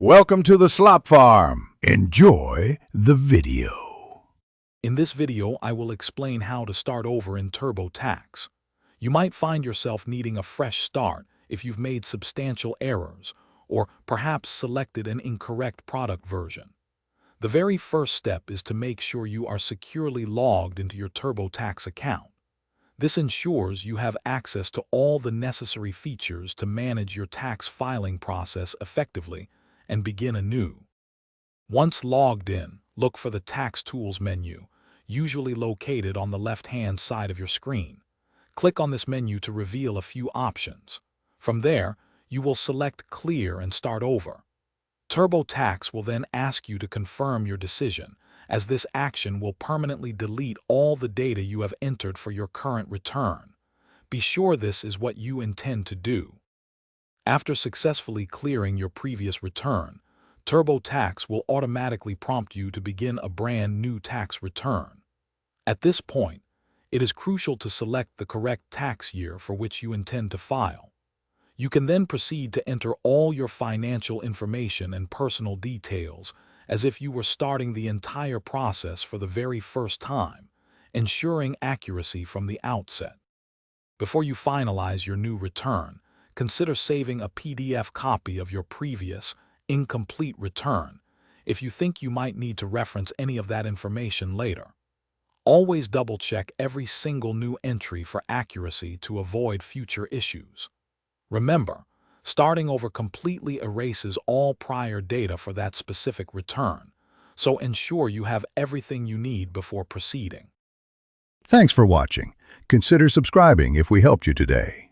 Welcome to the Slop Farm. Enjoy the video. In this video, I will explain how to start over in TurboTax. You might find yourself needing a fresh start if you've made substantial errors or perhaps selected an incorrect product version. The very first step is to make sure you are securely logged into your TurboTax account. This ensures you have access to all the necessary features to manage your tax filing process effectively and begin anew. Once logged in, look for the Tax Tools menu, usually located on the left-hand side of your screen. Click on this menu to reveal a few options. From there, you will select Clear and Start Over. TurboTax will then ask you to confirm your decision, as this action will permanently delete all the data you have entered for your current return. Be sure this is what you intend to do. After successfully clearing your previous return, TurboTax will automatically prompt you to begin a brand new tax return. At this point, it is crucial to select the correct tax year for which you intend to file. You can then proceed to enter all your financial information and personal details as if you were starting the entire process for the very first time, ensuring accuracy from the outset. Before you finalize your new return, consider saving a PDF copy of your previous, incomplete return if you think you might need to reference any of that information later. Always double-check every single new entry for accuracy to avoid future issues. Remember, starting over completely erases all prior data for that specific return, so ensure you have everything you need before proceeding. Thanks for watching. Consider subscribing if we helped you today.